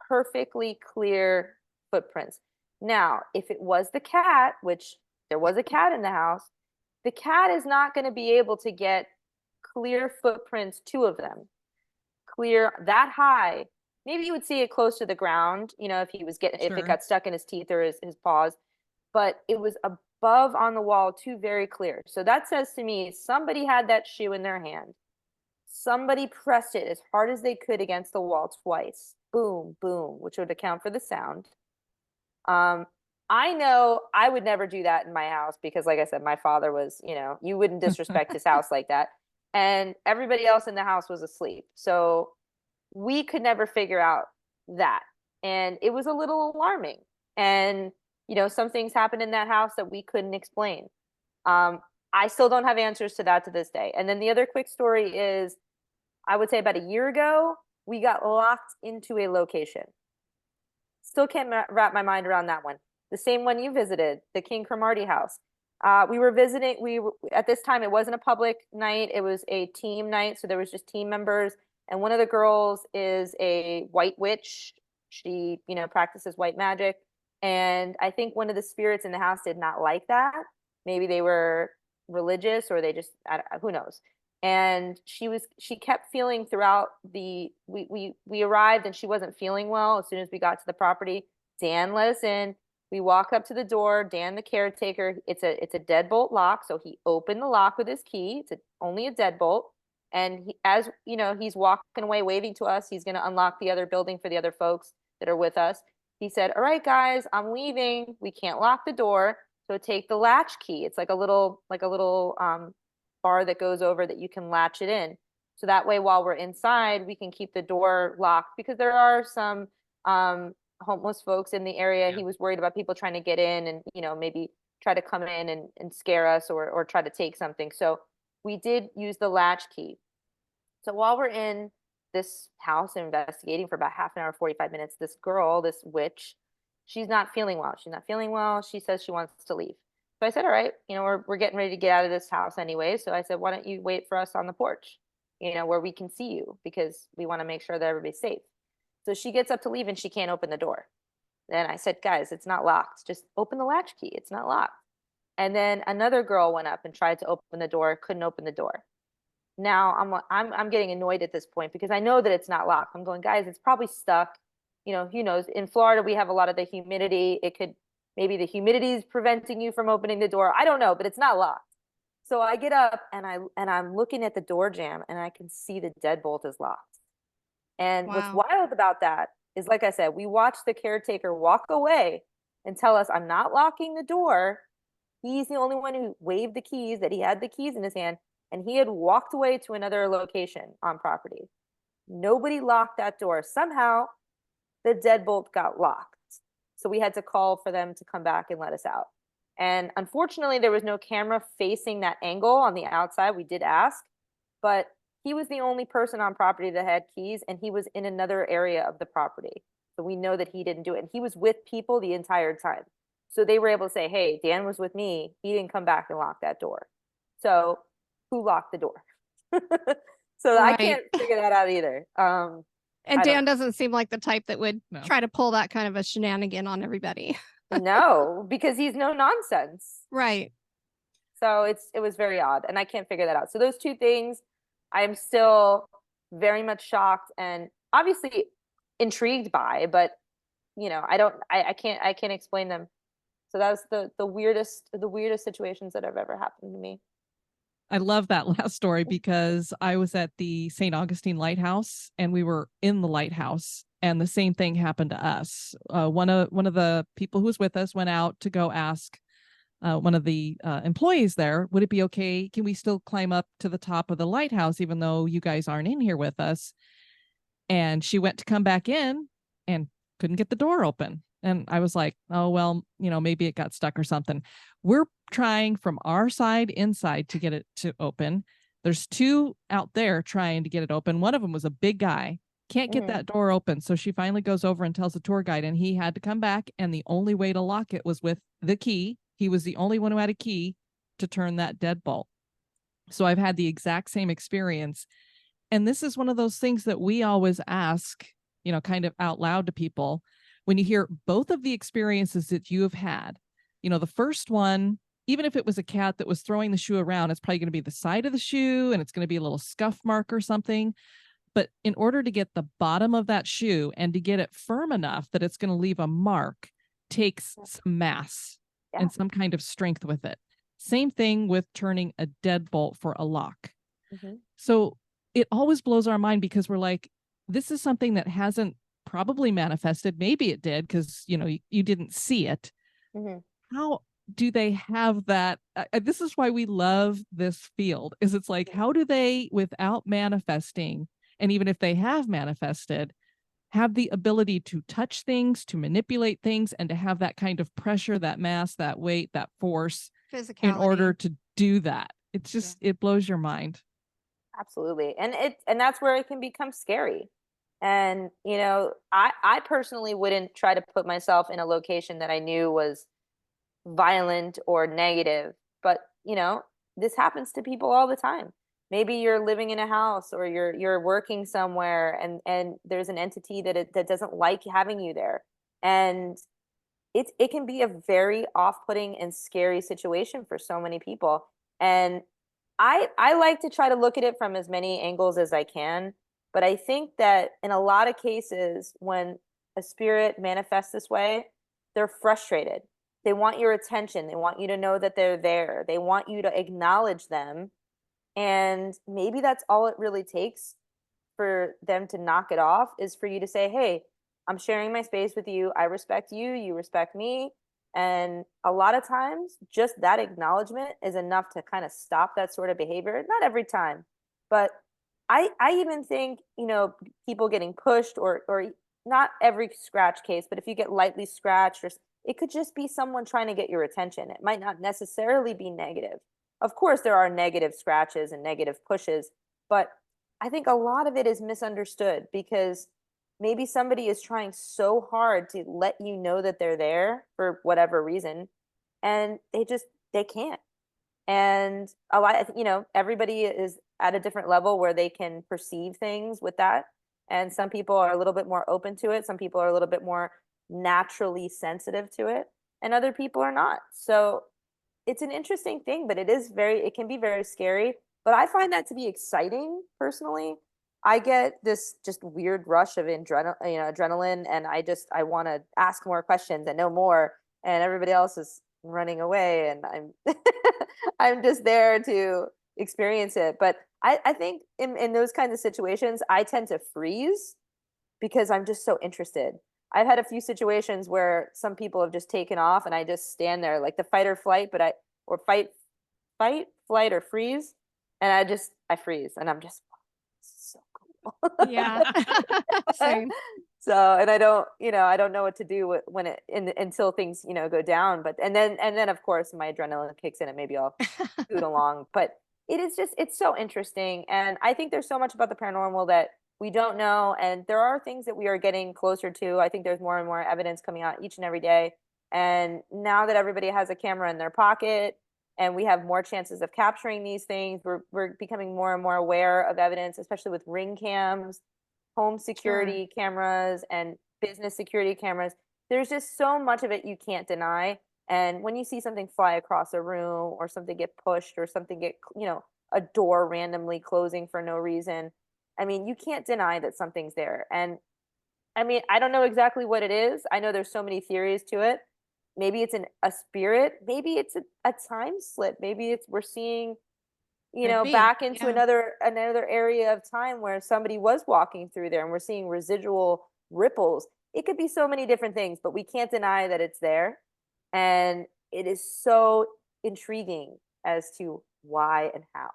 perfectly clear footprints. Now, if it was the cat, which there was a cat in the house, the cat is not going to be able to get clear footprints, 2 of them, clear that high. Maybe you would see it close to the ground, if he was if Sure. it got stuck in his teeth or his paws, but it was above on the wall, 2 very clear. So that says to me, somebody had that shoe in their hand. Somebody pressed it as hard as they could against the wall twice. Boom, boom, which would account for the sound. I know I would never do that in my house because, like I said, my father was, you wouldn't disrespect his house like that. And everybody else in the house was asleep. So we could never figure out that. And it was a little alarming. And, some things happened in that house that we couldn't explain. I still don't have answers to that to this day. And then the other quick story is, I would say about a year ago, we got locked into a location. Still can't wrap my mind around that one. The same one you visited, the King Cromartie house. We were visiting, at this time, it wasn't a public night. It was a team night. So there was just team members. And one of the girls is a white witch. She, practices white magic. And I think one of the spirits in the house did not like that. Maybe they were religious or they just, who knows. And she kept feeling throughout we arrived and she wasn't feeling well. As soon as we got to the property, Dan let us in. We walk up to the door, Dan, the caretaker, it's a deadbolt lock. So he opened the lock with his key. It's only a deadbolt. And as he's walking away, waving to us, he's going to unlock the other building for the other folks that are with us. He said, all right, guys, I'm leaving. We can't lock the door. So take the latch key. It's like a little bar that goes over that you can latch it in. So that way, while we're inside, we can keep the door locked because there are some homeless folks in the area. Yeah. He was worried about people trying to get in and, maybe try to come in and scare us or try to take something. So we did use the latch key. So while we're in this house investigating for about half an hour, 45 minutes, this girl, this witch, she's not feeling well. She's not feeling well. She says she wants to leave. So I said, all right, we're getting ready to get out of this house anyway. So I said, why don't you wait for us on the porch, where we can see you because we want to make sure that everybody's safe. So she gets up to leave and she can't open the door. Then I said, guys, it's not locked. Just open the latch key. It's not locked. And then another girl went up and tried to open the door, couldn't open the door. Now I'm getting annoyed at this point because I know that it's not locked. I'm going, guys, it's probably stuck. Who knows? In Florida, we have a lot of the humidity. Maybe the humidity is preventing you from opening the door. I don't know, but it's not locked. So I get up and I'm looking at the door jamb and I can see the deadbolt is locked. And what's Wow. wild about that is, like I said, we watched the caretaker walk away and tell us, I'm not locking the door. He's the only one who waved the keys, that he had the keys in his hand, and he had walked away to another location on property. Nobody locked that door. Somehow the deadbolt got locked. So we had to call for them to come back and let us out. And unfortunately, there was no camera facing that angle on the outside. We did ask, but he was the only person on property that had keys, and he was in another area of the property. So we know that he didn't do it. And he was with people the entire time. So they were able to say, hey, Dan was with me. He didn't come back and lock that door. So who locked the door? So I Right. can't figure that out either. And I don't Dan doesn't seem like the type that would No. try to pull that kind of a shenanigan on everybody. know because he's no nonsense. Right. So it was very odd, and I can't figure that out. So those two things, I'm still very much shocked and obviously intrigued by, but I can't explain them. So that was the weirdest situations that have ever happened to me. I love that last story because I was at the St. Augustine Lighthouse and we were in the lighthouse and the same thing happened to us. One of the people who was with us went out to go ask one of the employees there, would it be okay? Can we still climb up to the top of the lighthouse even though you guys aren't in here with us? And she went to come back in and couldn't get the door open. And I was like, oh, well, maybe it got stuck or something. We're trying from our side inside to get it to open. There's two out there trying to get it open. One of them was a big guy, can't get that door open. So she finally goes over and tells the tour guide, and he had to come back. And the only way to lock it was with the key. He was the only one who had a key to turn that deadbolt. So I've had the exact same experience. And this is one of those things that we always ask, kind of out loud to people. When you hear both of the experiences that you have had, the first one, even if it was a cat that was throwing the shoe around, it's probably going to be the side of the shoe and it's going to be a little scuff mark or something. But in order to get the bottom of that shoe and to get it firm enough that it's going to leave a mark, takes some mass and some kind of strength with it. Same thing with turning a deadbolt for a lock. So it always blows our mind because we're like, this is something that hasn't probably manifested. Maybe it did because, you didn't see it. How do they have that? This is why we love this field, is it's like, how do they, without manifesting, and even if they have manifested, have the ability to touch things, to manipulate things, and to have that kind of pressure, that mass, that weight, that force in order to do that? It's just, it blows your mind. Absolutely. And that's where it can become scary. And, I personally wouldn't try to put myself in a location that I knew was violent or negative, but, this happens to people all the time. Maybe you're living in a house or you're working somewhere and there's an entity that doesn't like having you there. And it can be a very off-putting and scary situation for so many people. And I like to try to look at it from as many angles as I can. But I think that in a lot of cases, when a spirit manifests this way, they're frustrated. They want your attention. They want you to know that they're there. They want you to acknowledge them. And maybe that's all it really takes for them to knock it off, is for you to say, hey, I'm sharing my space with you. I respect you. You respect me. And a lot of times, just that acknowledgement is enough to kind of stop that sort of behavior. Not every time, but I even think, people getting pushed or not every scratch case, but if you get lightly scratched, or it could just be someone trying to get your attention. It might not necessarily be negative. Of course, there are negative scratches and negative pushes, but I think a lot of it is misunderstood because maybe somebody is trying so hard to let you know that they're there for whatever reason, and they can't. And a lot, everybody is at a different level where they can perceive things with that. And some people are a little bit more open to it. Some people are a little bit more naturally sensitive to it, and other people are not. So it's an interesting thing, but it can be very scary. But I find that to be exciting personally. I get this just weird rush of adrenaline, and I want to ask more questions and know more, and everybody else is running away, and I'm I'm just there to experience it. But I think in those kinds of situations, I tend to freeze because I'm just so interested. I've had a few situations where some people have just taken off and I just stand there like the fight or flight, or fight, flight, or freeze. And I freeze and I'm just, this is so cool. Yeah. Same. So, and I don't know what to do until things, go down. And then of course my adrenaline kicks in and maybe I'll scoot along. But it's so interesting. And I think there's so much about the paranormal that we don't know. And there are things that we are getting closer to. I think there's more and more evidence coming out each and every day. And now that everybody has a camera in their pocket and we have more chances of capturing these things, we're becoming more and more aware of evidence, especially with ring cams, home security cameras, and business security cameras. There's just so much of it you can't deny. And when you see something fly across a room or something get pushed or something a door randomly closing for no reason, I mean, you can't deny that something's there. And I mean, I don't know exactly what it is. I know there's so many theories to it. Maybe it's a spirit. Maybe it's a time slip. Maybe we're seeing, Could be, back into yeah. another area of time where somebody was walking through there and we're seeing residual ripples. It could be so many different things, but we can't deny that it's there. And it is so intriguing as to why and how.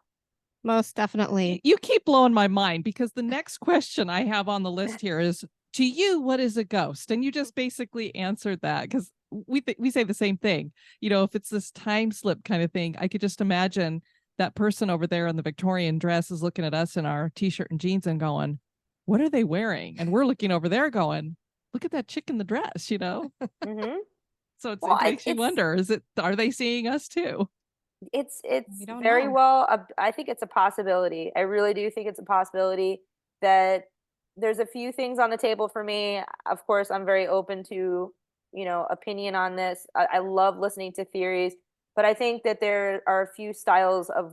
Most definitely. You keep blowing my mind because the next question I have on the list here is, to you, what is a ghost? And you just basically answered that, because we say the same thing. If it's this time slip kind of thing, I could just imagine that person over there in the Victorian dress is looking at us in our t-shirt and jeans and going, what are they wearing? And we're looking over there going, look at that chick in the dress, Mm-hmm. So it Well, makes you wonder, are they seeing us too? It's We don't very know. well, I think it's a possibility. I really do think it's a possibility that there's a few things on the table for me. Of course, I'm very open to, opinion on this. I love listening to theories, but I think that there are a few styles of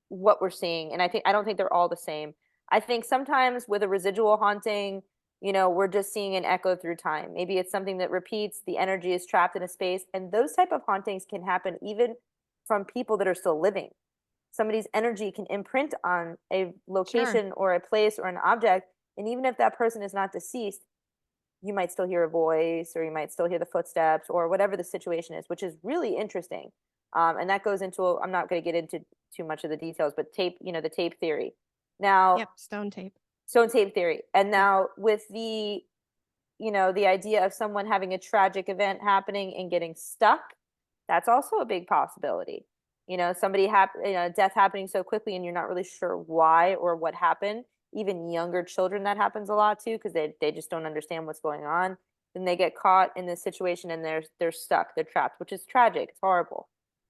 what we're seeing, and I don't think they're all the same. I think sometimes with a residual haunting, we're just seeing an echo through time. Maybe it's something that repeats, the energy is trapped in a space, and those type of hauntings can happen even from people that are still living. Somebody's energy can imprint on a location or a place or an object. And even if that person is not deceased, you might still hear a voice or you might still hear the footsteps or whatever the situation is, which is really interesting. And that goes into, I'm not going to get into too much of the details, but the tape theory. Now, Yep, stone tape. stone tape theory. And now with the idea of someone having a tragic event happening and getting stuck, that's also a big possibility. Death happening so quickly and you're not really sure why or what happened. Even younger children, that happens a lot too, because they just don't understand what's going on. Then they get caught in this situation and they're stuck, they're trapped, which is tragic. It's horrible.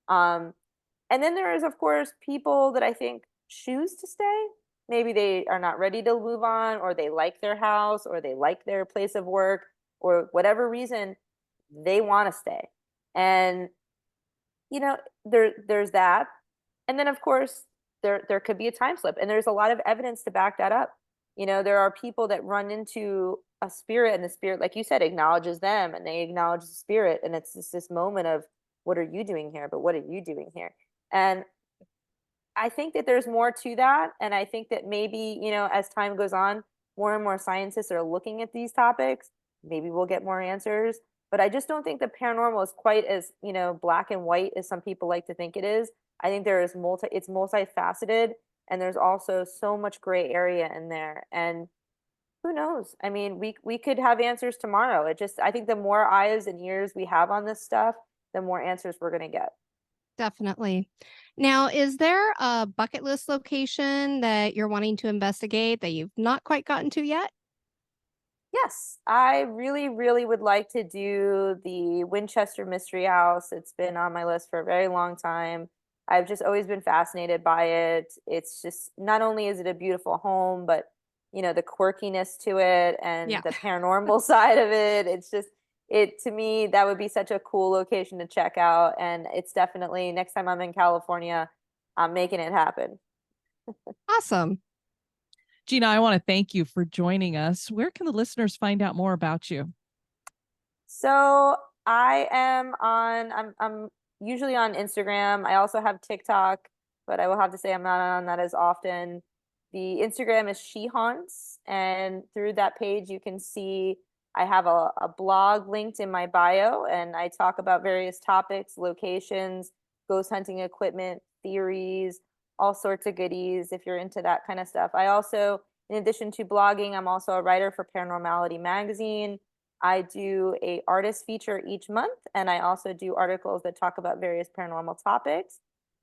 And then there is, of course, people that I think choose to stay. Maybe they are not ready to move on, or they like their house, or they like their place of work, or whatever reason, they want to stay. And there's that. And then of course there could be a time slip, and there's a lot of evidence to back that up. There are people that run into a spirit, and the spirit, like you said, acknowledges them and they acknowledge the spirit, and it's just this moment of, what are you doing here? But what are you doing here? And I think that there's more to that. And I think that maybe, as time goes on, more and more scientists are looking at these topics. Maybe we'll get more answers. But I just don't think the paranormal is quite as, black and white as some people like to think it is. I think it's multifaceted, and there's also so much gray area in there. And who knows? I mean, we could have answers tomorrow. I think the more eyes and ears we have on this stuff, the more answers we're going to get. Definitely. Now, is there a bucket list location that you're wanting to investigate that you've not quite gotten to yet? Yes, I really, really would like to do the Winchester Mystery House. It's been on my list for a very long time. I've just always been fascinated by it. It's just, not only is it a beautiful home, but the quirkiness to it and Yeah. the paranormal side of it. It's just, to me, that would be such a cool location to check out. And it's definitely, next time I'm in California, I'm making it happen. Awesome. Gina, I want to thank you for joining us. Where can the listeners find out more about you? So I'm usually on Instagram. I also have TikTok, but I will have to say I'm not on that as often. The Instagram is She Haunts, and through that page you can see I have a blog linked in my bio, and I talk about various topics, locations, ghost hunting equipment, theories, all sorts of goodies if you're into that kind of stuff. I also, in addition to blogging, I'm also a writer for Paranormality Magazine. I do a artist feature each month, and I also do articles that talk about various paranormal topics.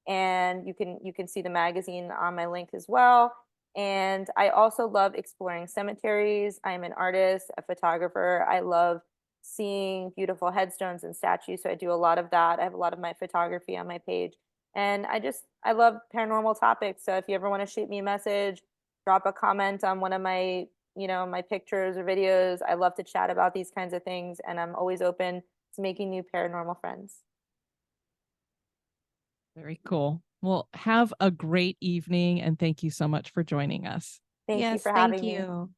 And you can see the magazine on my link as well. And I also love exploring cemeteries. I'm an artist, a photographer. I love seeing beautiful headstones and statues. So I do a lot of that. I have a lot of my photography on my page. And I love paranormal topics. So if you ever want to shoot me a message, drop a comment on one of my, my pictures or videos. I love to chat about these kinds of things. And I'm always open to making new paranormal friends. Very cool. Well, have a great evening and thank you so much for joining us. Thank you Yes, for thank having me. you.